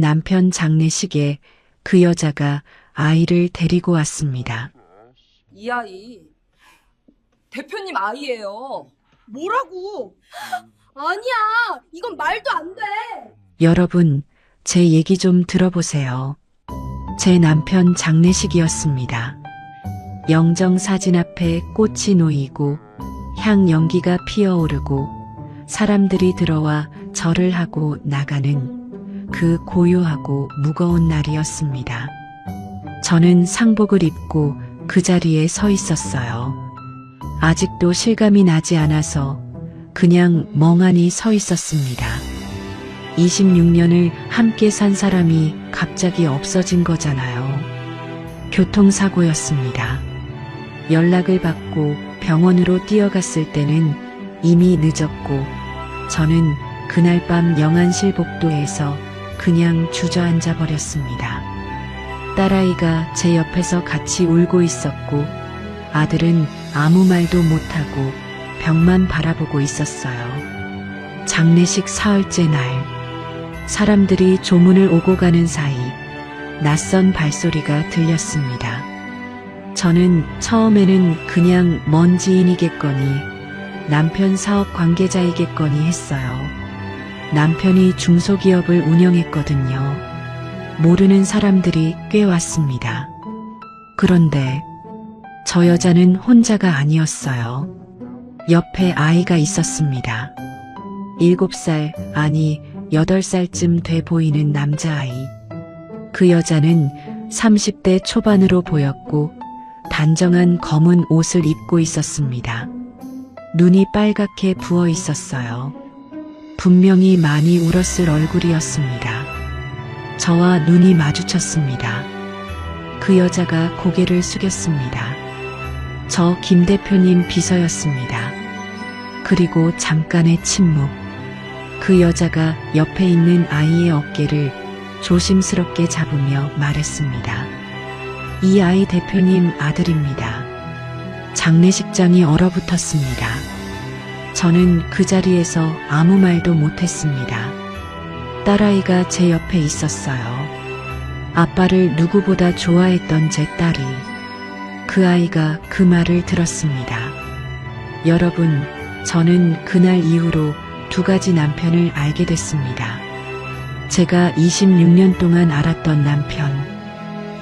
남편 장례식에 그 여자가 아이를 데리고 왔습니다. 이 아이 대표님 아이예요. 뭐라고? 아니야, 이건 말도 안 돼. 여러분, 제 얘기 좀 들어보세요. 제 남편 장례식이었습니다. 영정 사진 앞에 꽃이 놓이고 향 연기가 피어오르고 사람들이 들어와 절을 하고 나가는 그 고요하고 무거운 날이었습니다. 저는 상복을 입고 그 자리에 서 있었어요. 아직도 실감이 나지 않아서 그냥 멍하니 서 있었습니다. 26년을 함께 산 사람이 갑자기 없어진 거잖아요. 교통사고였습니다. 연락을 받고 병원으로 뛰어갔을 때는 이미 늦었고 저는 그날 밤 영안실 복도에서 그냥 주저앉아 버렸습니다. 딸아이가 제 옆에서 같이 울고 있었고 아들은 아무 말도 못하고 벽만 바라보고 있었어요. 장례식 사흘째 날, 사람들이 조문을 오고 가는 사이 낯선 발소리가 들렸습니다. 저는 처음에는 그냥 먼 지인이겠거니 남편 사업 관계자이겠거니 했어요. 남편이 중소기업을 운영했거든요. 모르는 사람들이 꽤 왔습니다. 그런데 저 여자는 혼자가 아니었어요. 옆에 아이가 있었습니다. 7살, 아니 8살쯤 돼 보이는 남자아이. 그 여자는 30대 초반으로 보였고 단정한 검은 옷을 입고 있었습니다. 눈이 빨갛게 부어 있었어요. 분명히 많이 울었을 얼굴이었습니다. 저와 눈이 마주쳤습니다. 그 여자가 고개를 숙였습니다. 저 김 대표님 비서였습니다. 그리고 잠깐의 침묵. 그 여자가 옆에 있는 아이의 어깨를 조심스럽게 잡으며 말했습니다. 이 아이 대표님 아들입니다. 장례식장이 얼어붙었습니다. 저는 그 자리에서 아무 말도 못했습니다. 딸아이가 제 옆에 있었어요. 아빠를 누구보다 좋아했던 제 딸이. 그 아이가 그 말을 들었습니다. 여러분, 저는 그날 이후로 2가지 남편을 알게 됐습니다. 제가 26년 동안 알았던 남편,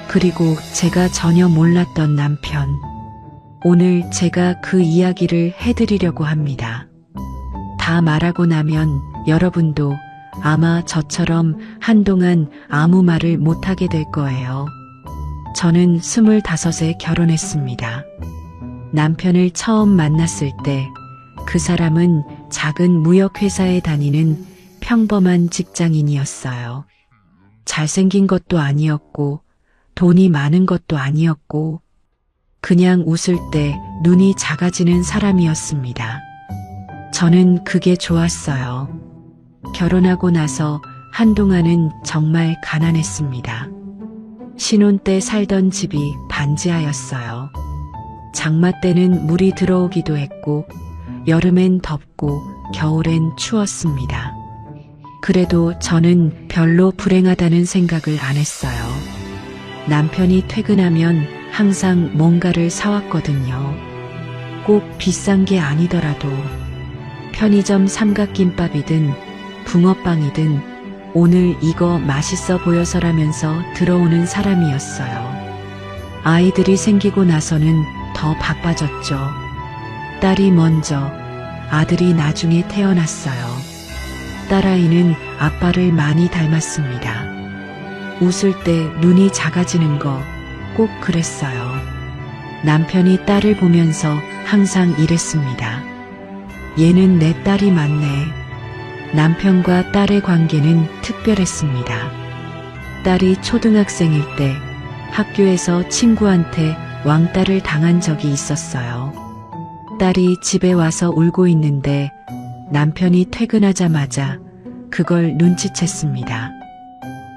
그리고 제가 전혀 몰랐던 남편. 오늘 제가 그 이야기를 해드리려고 합니다. 다 말하고 나면 여러분도 아마 저처럼 한동안 아무 말을 못하게 될 거예요. 저는 25에 결혼했습니다. 남편을 처음 만났을 때 그 사람은 작은 무역회사에 다니는 평범한 직장인이었어요. 잘생긴 것도 아니었고 돈이 많은 것도 아니었고 그냥 웃을 때 눈이 작아지는 사람이었습니다. 저는 그게 좋았어요. 결혼하고 나서 한동안은 정말 가난했습니다. 신혼 때 살던 집이 반지하였어요. 장마 때는 물이 들어오기도 했고 여름엔 덥고 겨울엔 추웠습니다. 그래도 저는 별로 불행하다는 생각을 안 했어요. 남편이 퇴근하면 항상 뭔가를 사왔거든요. 꼭 비싼 게 아니더라도 편의점 삼각김밥이든 붕어빵이든 오늘 이거 맛있어 보여서라면서 들어오는 사람이었어요. 아이들이 생기고 나서는 더 바빠졌죠. 딸이 먼저, 아들이 나중에 태어났어요. 딸아이는 아빠를 많이 닮았습니다. 웃을 때 눈이 작아지는 거 꼭 그랬어요. 남편이 딸을 보면서 항상 이랬습니다. 얘는 내 딸이 맞네. 남편과 딸의 관계는 특별했습니다. 딸이 초등학생일 때 학교에서 친구한테 왕따를 당한 적이 있었어요. 딸이 집에 와서 울고 있는데 남편이 퇴근하자마자 그걸 눈치챘습니다.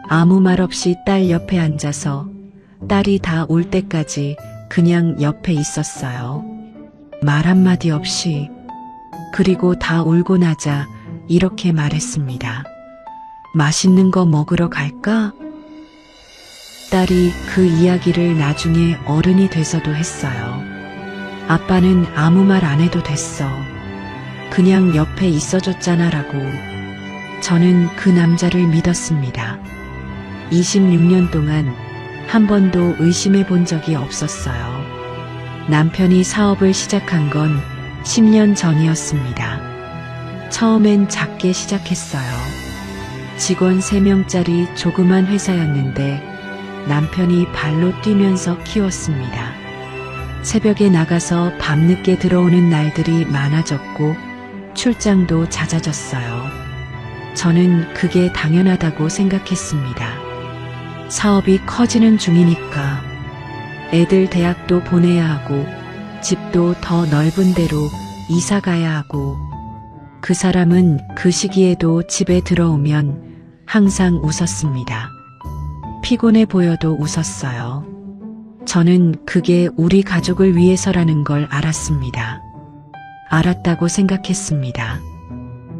아무 말 없이 딸 옆에 앉아서 딸이 다 올 때까지 그냥 옆에 있었어요. 말 한마디 없이. 그리고 다 울고 나자 이렇게 말했습니다. 맛있는 거 먹으러 갈까? 딸이 그 이야기를 나중에 어른이 돼서도 했어요. 아빠는 아무 말 안 해도 됐어. 그냥 옆에 있어줬잖아 라고. 저는 그 남자를 믿었습니다. 26년 동안 한 번도 의심해 본 적이 없었어요. 남편이 사업을 시작한 건 10년 전이었습니다. 처음엔 작게 시작했어요. 직원 3명짜리 조그만 회사였는데 남편이 발로 뛰면서 키웠습니다. 새벽에 나가서 밤늦게 들어오는 날들이 많아졌고 출장도 잦아졌어요. 저는 그게 당연하다고 생각했습니다. 사업이 커지는 중이니까 애들 대학도 보내야 하고 집도 더 넓은 데로 이사 가야 하고. 그 사람은 그 시기에도 집에 들어오면 항상 웃었습니다. 피곤해 보여도 웃었어요. 저는 그게 우리 가족을 위해서라는 걸 알았습니다. 알았다고 생각했습니다.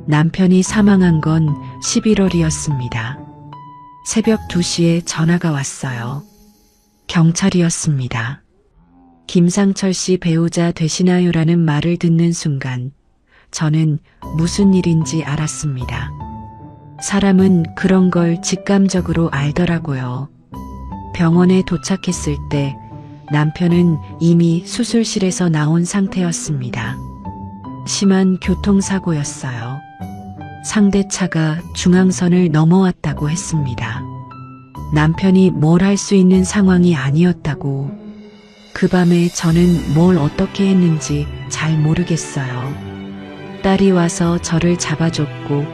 남편이 사망한 건 11월이었습니다. 새벽 2시에 전화가 왔어요. 경찰이었습니다. 김상철 씨 배우자 되시나요라는 말을 듣는 순간 저는 무슨 일인지 알았습니다. 사람은 그런 걸 직감적으로 알더라고요. 병원에 도착했을 때 남편은 이미 수술실에서 나온 상태였습니다. 심한 교통사고였어요. 상대차가 중앙선을 넘어왔다고 했습니다. 남편이 뭘 할 수 있는 상황이 아니었다고. 그 밤에 저는 뭘 어떻게 했는지 잘 모르겠어요. 딸이 와서 저를 잡아줬고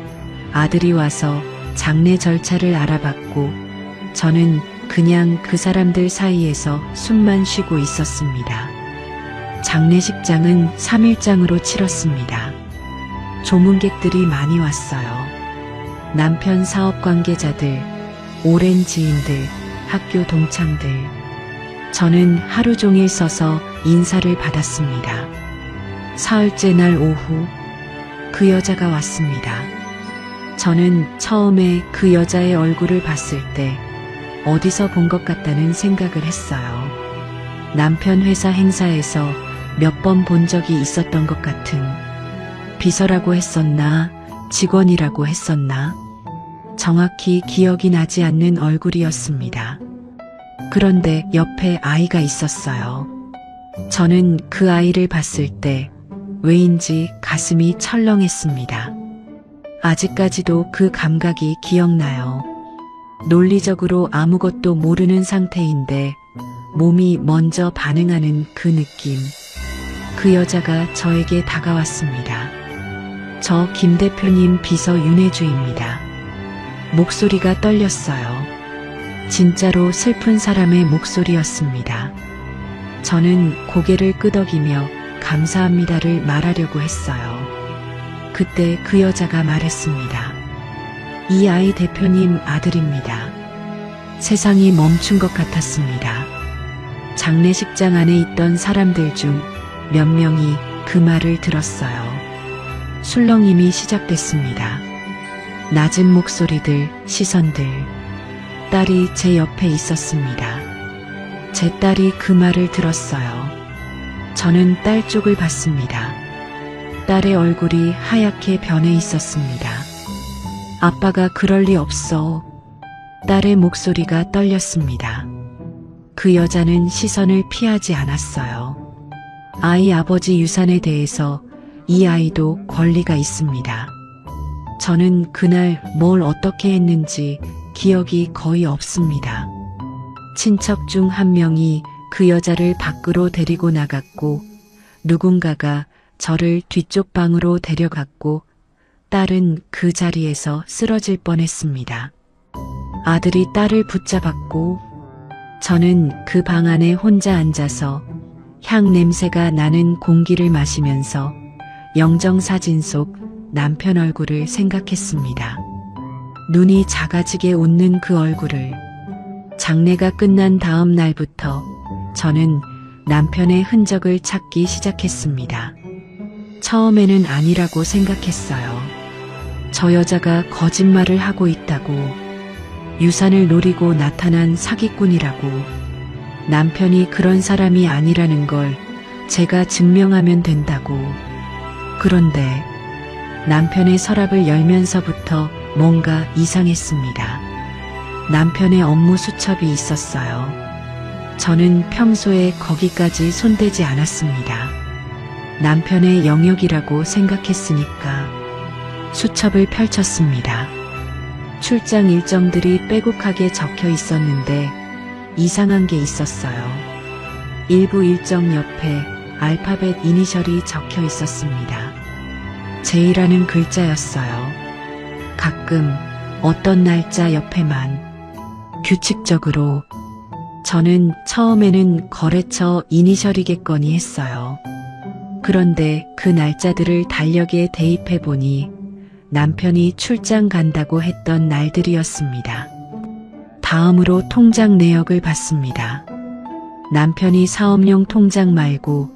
아들이 와서 장례 절차를 알아봤고 저는 그냥 그 사람들 사이에서 숨만 쉬고 있었습니다. 장례식장은 3일장으로 치렀습니다. 조문객들이 많이 왔어요. 남편 사업 관계자들, 오랜 지인들, 학교 동창들. 저는 하루 종일 서서 인사를 받았습니다. 사흘째 날 오후 그 여자가 왔습니다. 저는 처음에 그 여자의 얼굴을 봤을 때 어디서 본 것 같다는 생각을 했어요. 남편 회사 행사에서 몇 번 본 적이 있었던 것 같은. 비서라고 했었나, 직원이라고 했었나. 정확히 기억이 나지 않는 얼굴이었습니다. 그런데 옆에 아이가 있었어요. 저는 그 아이를 봤을 때 왜인지 가슴이 철렁했습니다. 아직까지도 그 감각이 기억나요. 논리적으로 아무것도 모르는 상태인데 몸이 먼저 반응하는 그 느낌. 그 여자가 저에게 다가왔습니다. 저 김 대표님 비서 윤혜주입니다. 목소리가 떨렸어요. 진짜로 슬픈 사람의 목소리였습니다. 저는 고개를 끄덕이며 감사합니다를 말하려고 했어요. 그때 그 여자가 말했습니다. 이 아이 대표님 아들입니다. 세상이 멈춘 것 같았습니다. 장례식장 안에 있던 사람들 중 몇 명이 그 말을 들었어요. 술렁임이 시작됐습니다. 낮은 목소리들, 시선들. 딸이 제 옆에 있었습니다. 제 딸이 그 말을 들었어요. 저는 딸 쪽을 봤습니다. 딸의 얼굴이 하얗게 변해 있었습니다. 아빠가 그럴 리 없어. 딸의 목소리가 떨렸습니다. 그 여자는 시선을 피하지 않았어요. 아이 아버지 유산에 대해서 이 아이도 권리가 있습니다. 저는 그날 뭘 어떻게 했는지 기억이 거의 없습니다. 친척 중 한 명이 그 여자를 밖으로 데리고 나갔고 누군가가 저를 뒤쪽 방으로 데려갔고 딸은 그 자리에서 쓰러질 뻔했습니다. 아들이 딸을 붙잡았고 저는 그 방 안에 혼자 앉아서 향 냄새가 나는 공기를 마시면서 영정사진 속 남편 얼굴을 생각했습니다. 눈이 작아지게 웃는 그 얼굴을. 장례가 끝난 다음 날부터 저는 남편의 흔적을 찾기 시작했습니다. 처음에는 아니라고 생각했어요. 저 여자가 거짓말을 하고 있다고, 유산을 노리고 나타난 사기꾼이라고, 남편이 그런 사람이 아니라는 걸 제가 증명하면 된다고. 그런데 남편의 서랍을 열면서부터 뭔가 이상했습니다. 남편의 업무 수첩이 있었어요. 저는 평소에 거기까지 손대지 않았습니다. 남편의 영역이라고 생각했으니까. 수첩을 펼쳤습니다. 출장 일정들이 빼곡하게 적혀 있었는데 이상한 게 있었어요. 일부 일정 옆에 알파벳 이니셜이 적혀 있었습니다. J라는 글자였어요. 가끔 어떤 날짜 옆에만. 규칙적으로. 저는 처음에는 거래처 이니셜이겠거니 했어요. 그런데 그 날짜들을 달력에 대입해 보니 남편이 출장 간다고 했던 날들이었습니다. 다음으로 통장 내역을 봤습니다. 남편이 사업용 통장 말고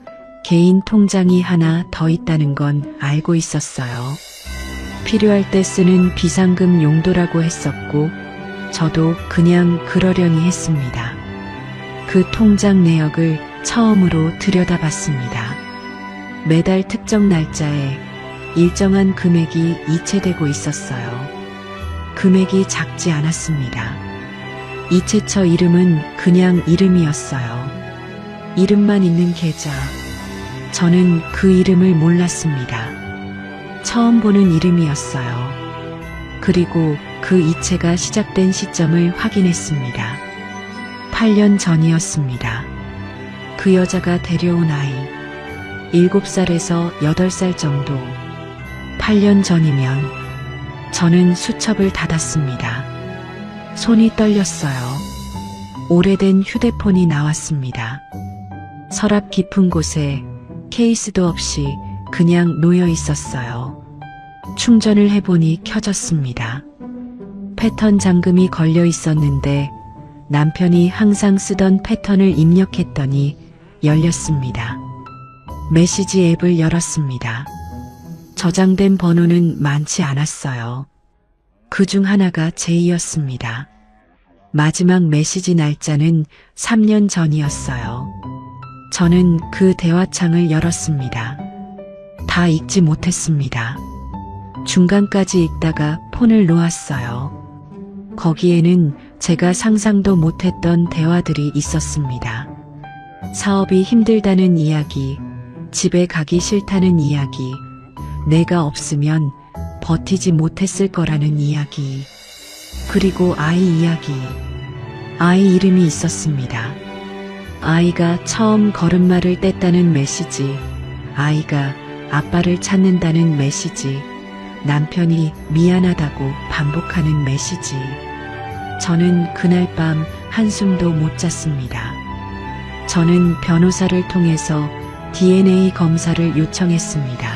개인 통장이 하나 더 있다는 건 알고 있었어요. 필요할 때 쓰는 비상금 용도라고 했었고 저도 그냥 그러려니 했습니다. 그 통장 내역을 처음으로 들여다봤습니다. 매달 특정 날짜에 일정한 금액이 이체되고 있었어요. 금액이 작지 않았습니다. 이체처 이름은 그냥 이름이었어요. 이름만 있는 계좌. 저는 그 이름을 몰랐습니다. 처음 보는 이름이었어요. 그리고 그 이체가 시작된 시점을 확인했습니다. 8년 전이었습니다. 그 여자가 데려온 아이. 7살에서 8살 정도. 8년 전이면 저는 수첩을 닫았습니다. 손이 떨렸어요. 오래된 휴대폰이 나왔습니다. 서랍 깊은 곳에 케이스도 없이 그냥 놓여 있었어요. 충전을 해보니 켜졌습니다. 패턴 잠금이 걸려 있었는데 남편이 항상 쓰던 패턴을 입력했더니 열렸습니다. 메시지 앱을 열었습니다. 저장된 번호는 많지 않았어요. 그 중 하나가 J였습니다. 마지막 메시지 날짜는 3년 전이었어요. 저는 그 대화창을 열었습니다. 다 읽지 못했습니다. 중간까지 읽다가 폰을 놓았어요. 거기에는 제가 상상도 못했던 대화들이 있었습니다. 사업이 힘들다는 이야기, 집에 가기 싫다는 이야기, 내가 없으면 버티지 못했을 거라는 이야기, 그리고 아이 이야기. 아이 이름이 있었습니다. 아이가 처음 걸음마를 뗐다는 메시지, 아이가 아빠를 찾는다는 메시지, 남편이 미안하다고 반복하는 메시지. 저는 그날 밤 한숨도 못 잤습니다. 저는 변호사를 통해서 DNA 검사를 요청했습니다.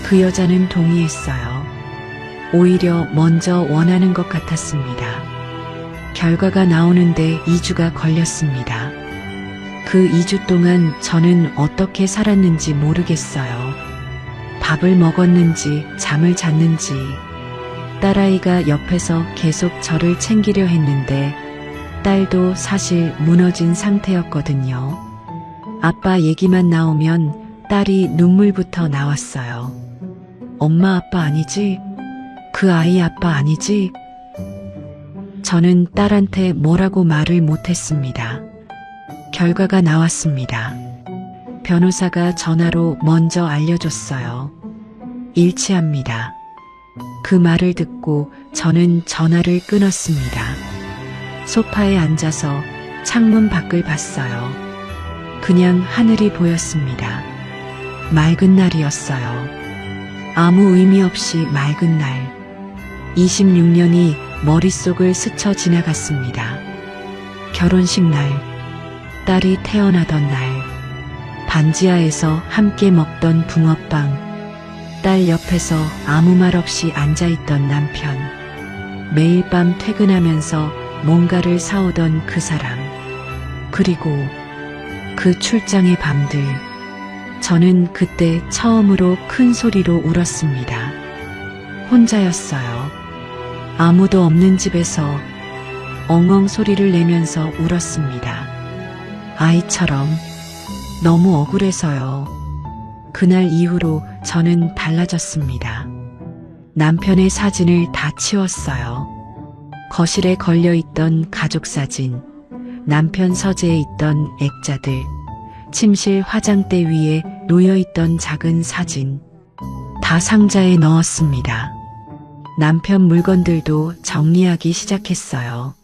그 여자는 동의했어요. 오히려 먼저 원하는 것 같았습니다. 결과가 나오는데 2주가 걸렸습니다. 그 2주 동안 저는 어떻게 살았는지 모르겠어요. 밥을 먹었는지 잠을 잤는지. 딸아이가 옆에서 계속 저를 챙기려 했는데 딸도 사실 무너진 상태였거든요. 아빠 얘기만 나오면 딸이 눈물부터 나왔어요. 엄마 아빠 아니지? 그 아이 아빠 아니지? 저는 딸한테 뭐라고 말을 못했습니다. 결과가 나왔습니다. 변호사가 전화로 먼저 알려줬어요. 일치합니다. 그 말을 듣고 저는 전화를 끊었습니다. 소파에 앉아서 창문 밖을 봤어요. 그냥 하늘이 보였습니다. 맑은 날이었어요. 아무 의미 없이 맑은 날. 26년이 머릿속을 스쳐 지나갔습니다. 결혼식 날, 딸이 태어나던 날, 반지하에서 함께 먹던 붕어빵, 딸 옆에서 아무 말 없이 앉아있던 남편, 매일 밤 퇴근하면서 뭔가를 사오던 그 사람, 그리고 그 출장의 밤들. 저는 그때 처음으로 큰 소리로 울었습니다. 혼자였어요. 아무도 없는 집에서 엉엉 소리를 내면서 울었습니다. 아이처럼 너무 억울해서요. 그날 이후로 저는 달라졌습니다. 남편의 사진을 다 치웠어요. 거실에 걸려있던 가족 사진, 남편 서재에 있던 액자들, 침실 화장대 위에 놓여있던 작은 사진, 다 상자에 넣었습니다. 남편 물건들도 정리하기 시작했어요.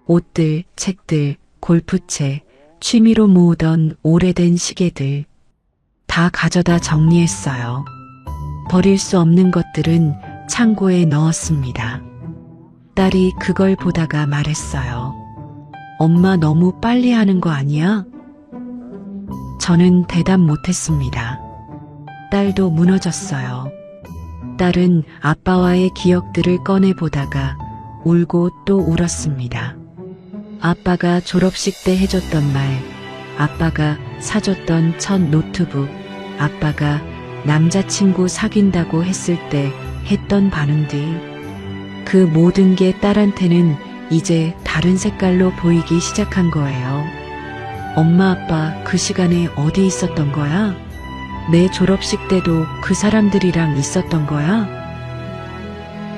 옷들, 책들, 골프채, 취미로 모으던 오래된 시계들, 다 가져다 정리했어요. 버릴 수 없는 것들은 창고에 넣었습니다. 딸이 그걸 보다가 말했어요. 엄마 너무 빨리 하는 거 아니야? 저는 대답 못했습니다. 딸도 무너졌어요. 딸은 아빠와의 기억들을 꺼내보다가 울고 또 울었습니다. 아빠가 졸업식 때 해줬던 말, 아빠가 사줬던 첫 노트북, 아빠가 남자친구 사귄다고 했을 때 했던 반응들. 그 모든 게 딸한테는 이제 다른 색깔로 보이기 시작한 거예요. 엄마 아빠 그 시간에 어디 있었던 거야? 내 졸업식 때도 그 사람들이랑 있었던 거야?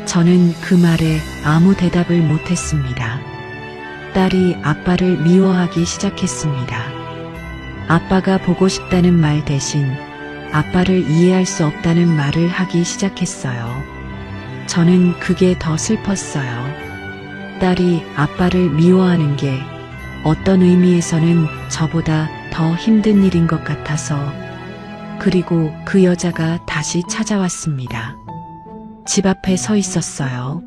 저는 그 말에 아무 대답을 못했습니다. 딸이 아빠를 미워하기 시작했습니다. 아빠가 보고 싶다는 말 대신 아빠를 이해할 수 없다는 말을 하기 시작했어요. 저는 그게 더 슬펐어요. 딸이 아빠를 미워하는 게 어떤 의미에서는 저보다 더 힘든 일인 것 같아서. 그리고 그 여자가 다시 찾아왔습니다. 집 앞에 서 있었어요.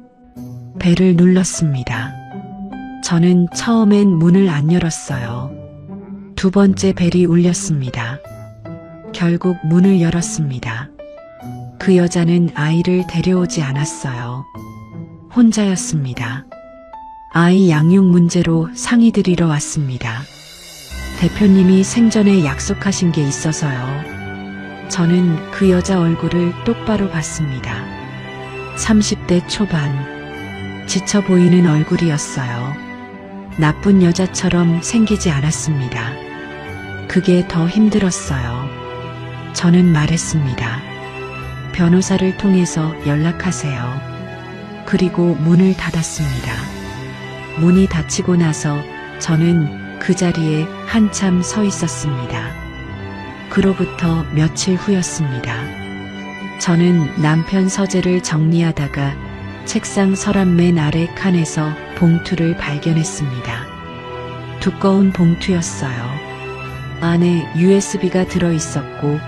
벨을 눌렀습니다. 저는 처음엔 문을 안 열었어요. 두 번째 벨이 울렸습니다. 결국 문을 열었습니다. 그 여자는 아이를 데려오지 않았어요. 혼자였습니다. 아이 양육 문제로 상의 드리러 왔습니다. 대표님이 생전에 약속하신 게 있어서요. 저는 그 여자 얼굴을 똑바로 봤습니다. 30대 초반, 지쳐 보이는 얼굴이었어요. 나쁜 여자처럼 생기지 않았습니다. 그게 더 힘들었어요. 저는 말했습니다. 변호사를 통해서 연락하세요. 그리고 문을 닫았습니다. 문이 닫히고 나서 저는 그 자리에 한참 서 있었습니다. 그로부터 며칠 후였습니다. 저는 남편 서재를 정리하다가 책상 서랍 맨 아래 칸에서 봉투를 발견했습니다. 두꺼운 봉투였어요. 안에 USB가 들어있었고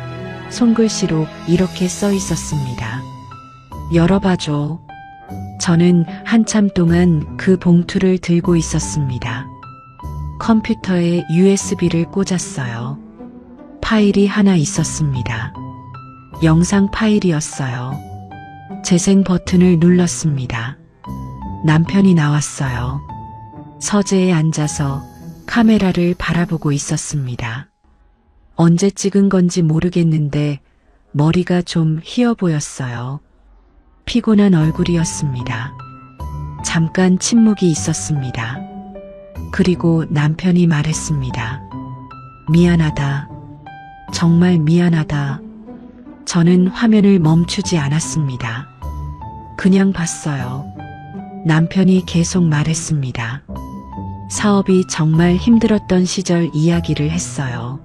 손글씨로 이렇게 써 있었습니다. 열어봐줘. 저는 한참 동안 그 봉투를 들고 있었습니다. 컴퓨터에 USB를 꽂았어요. 파일이 하나 있었습니다. 영상 파일이었어요. 재생 버튼을 눌렀습니다. 남편이 나왔어요. 서재에 앉아서 카메라를 바라보고 있었습니다. 언제 찍은 건지 모르겠는데 머리가 좀 휘어 보였어요. 피곤한 얼굴이었습니다. 잠깐 침묵이 있었습니다. 그리고 남편이 말했습니다. 미안하다. 정말 미안하다. 저는 화면을 멈추지 않았습니다. 그냥 봤어요. 남편이 계속 말했습니다. 사업이 정말 힘들었던 시절 이야기를 했어요.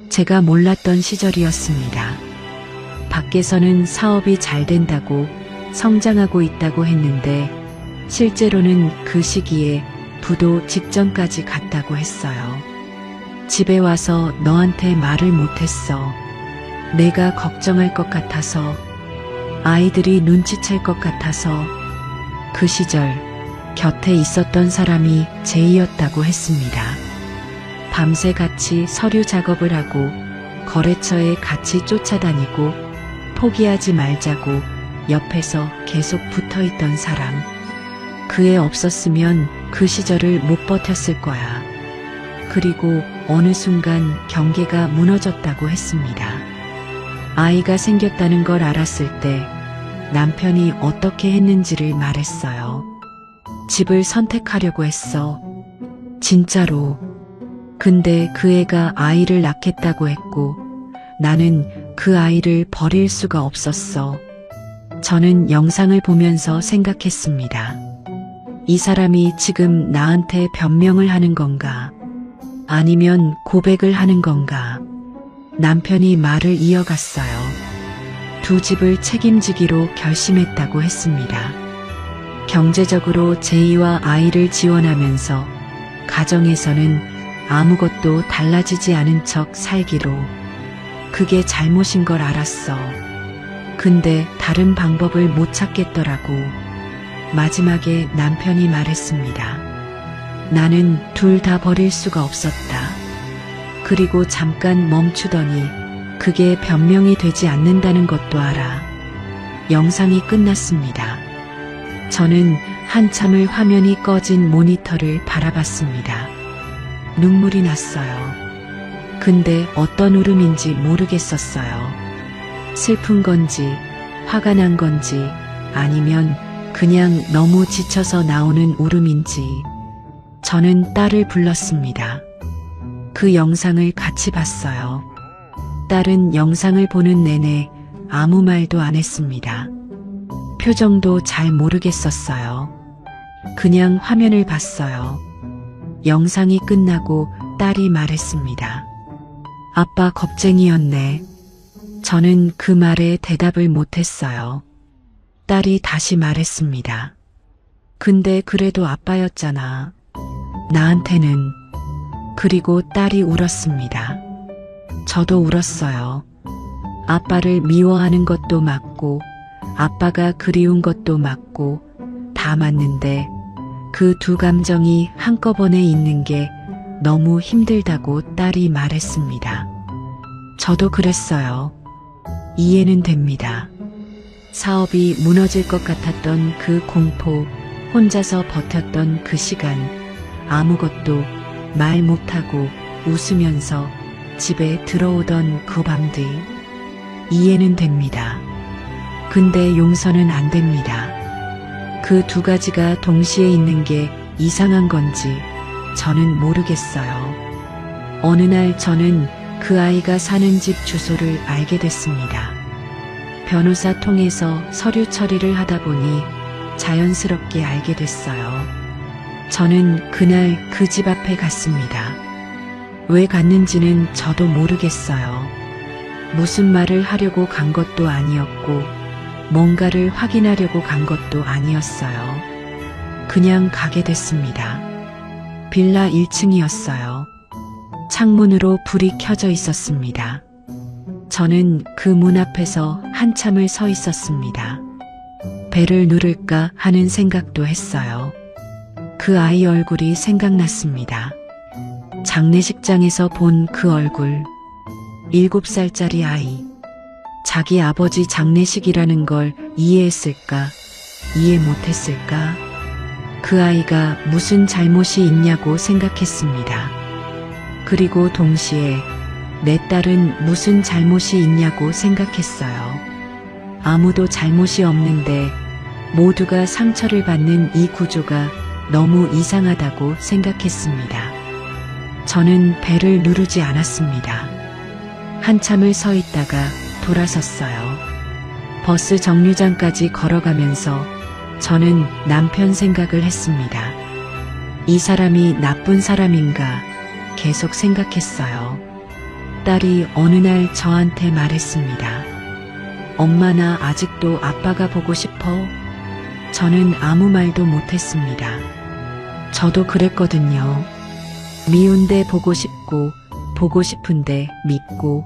제가 몰랐던 시절이었습니다. 밖에서는 사업이 잘 된다고 성장하고 있다고 했는데 실제로는 그 시기에 부도 직전까지 갔다고 했어요. 집에 와서 너한테 말을 못했어. 내가 걱정할 것 같아서, 아이들이 눈치챌 것 같아서. 그 시절 곁에 있었던 사람이 제이였다고 했습니다. 밤새 같이 서류 작업을 하고 거래처에 같이 쫓아다니고 포기하지 말자고 옆에서 계속 붙어있던 사람. 그 애 없었으면 그 시절을 못 버텼을 거야. 그리고 어느 순간 경계가 무너졌다고 했습니다. 아이가 생겼다는 걸 알았을 때 남편이 어떻게 했는지를 말했어요. 집을 선택하려고 했어. 진짜로. 근데 그 애가 아이를 낳겠다고 했고 나는 그 아이를 버릴 수가 없었어. 저는 영상을 보면서 생각했습니다. 이 사람이 지금 나한테 변명을 하는 건가? 아니면 고백을 하는 건가? 남편이 말을 이어갔어요. 두 집을 책임지기로 결심했다고 했습니다. 경제적으로 제이와 아이를 지원하면서 가정에서는 아무것도 달라지지 않은 척 살기로. 그게 잘못인 걸 알았어. 근데 다른 방법을 못 찾겠더라고. 마지막에 남편이 말했습니다. 나는 둘 다 버릴 수가 없었다. 그리고 잠깐 멈추더니 그게 변명이 되지 않는다는 것도 알아. 영상이 끝났습니다. 저는 한참을 화면이 꺼진 모니터를 바라봤습니다. 눈물이 났어요. 근데 어떤 울음인지 모르겠었어요. 슬픈 건지, 화가 난 건지, 아니면 그냥 너무 지쳐서 나오는 울음인지. 저는 딸을 불렀습니다. 그 영상을 같이 봤어요. 딸은 영상을 보는 내내 아무 말도 안 했습니다. 표정도 잘 모르겠었어요. 그냥 화면을 봤어요. 영상이 끝나고 딸이 말했습니다. 아빠 겁쟁이였네. 저는 그 말에 대답을 못했어요. 딸이 다시 말했습니다. 근데 그래도 아빠였잖아. 나한테는. 그리고 딸이 울었습니다. 저도 울었어요. 아빠를 미워하는 것도 맞고 아빠가 그리운 것도 맞고 다 맞는데 그 두 감정이 한꺼번에 있는 게 너무 힘들다고 딸이 말했습니다. 저도 그랬어요. 이해는 됩니다. 사업이 무너질 것 같았던 그 공포, 혼자서 버텼던 그 시간, 아무것도 말 못하고 웃으면서 집에 들어오던 그 밤들. 이해는 됩니다. 근데 용서는 안 됩니다. 그 두 가지가 동시에 있는 게 이상한 건지 저는 모르겠어요. 어느 날 저는 그 아이가 사는 집 주소를 알게 됐습니다. 변호사 통해서 서류 처리를 하다 보니 자연스럽게 알게 됐어요. 저는 그날 그 집 앞에 갔습니다. 왜 갔는지는 저도 모르겠어요. 무슨 말을 하려고 간 것도 아니었고 뭔가를 확인하려고 간 것도 아니었어요. 그냥 가게 됐습니다. 빌라 1층이었어요. 창문으로 불이 켜져 있었습니다. 저는 그 문 앞에서 한참을 서 있었습니다. 벨을 누를까 하는 생각도 했어요. 그 아이 얼굴이 생각났습니다. 장례식장에서 본 그 얼굴. 7살짜리 아이. 자기 아버지 장례식이라는 걸 이해했을까? 이해 못했을까? 그 아이가 무슨 잘못이 있냐고 생각했습니다. 그리고 동시에 내 딸은 무슨 잘못이 있냐고 생각했어요. 아무도 잘못이 없는데 모두가 상처를 받는 이 구조가 너무 이상하다고 생각했습니다. 저는 벨을 누르지 않았습니다. 한참을 서 있다가 돌아섰어요. 버스 정류장까지 걸어가면서 저는 남편 생각을 했습니다. 이 사람이 나쁜 사람인가 계속 생각했어요. 딸이 어느 날 저한테 말했습니다. 엄마 나 아직도 아빠가 보고 싶어? 저는 아무 말도 못했습니다. 저도 그랬거든요. 미운데 보고 싶고 보고 싶은데 믿고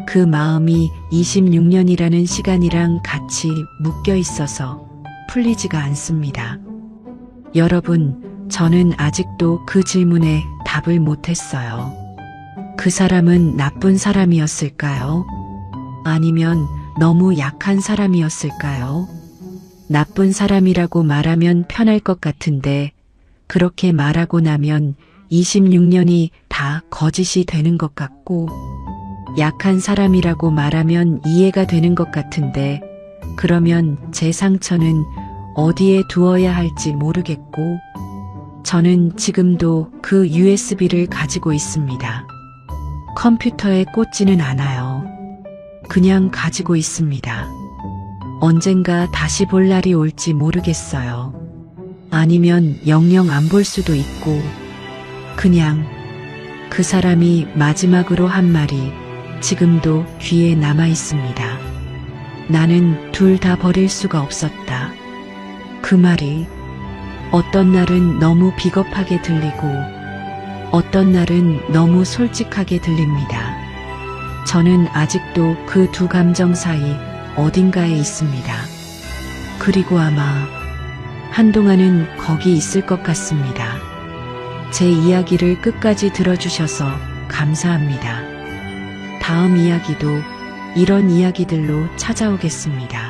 그 마음이 26년이라는 시간이랑 같이 묶여 있어서 풀리지가 않습니다. 여러분, 저는 아직도 그 질문에 답을 못했어요. 그 사람은 나쁜 사람이었을까요? 아니면 너무 약한 사람이었을까요? 나쁜 사람이라고 말하면 편할 것 같은데 그렇게 말하고 나면 26년이 다 거짓이 되는 것 같고 약한 사람이라고 말하면 이해가 되는 것 같은데 그러면 제 상처는 어디에 두어야 할지 모르겠고, 저는 지금도 그 USB를 가지고 있습니다. 컴퓨터에 꽂지는 않아요. 그냥 가지고 있습니다. 언젠가 다시 볼 날이 올지 모르겠어요. 아니면 영영 안 볼 수도 있고, 그냥 그 사람이 마지막으로 한 말이 지금도 귀에 남아 있습니다. 나는 둘 다 버릴 수가 없었다. 그 말이 어떤 날은 너무 비겁하게 들리고 어떤 날은 너무 솔직하게 들립니다. 저는 아직도 그 두 감정 사이 어딘가에 있습니다. 그리고 아마 한동안은 거기 있을 것 같습니다. 제 이야기를 끝까지 들어주셔서 감사합니다. 다음 이야기도 이런 이야기들로 찾아오겠습니다.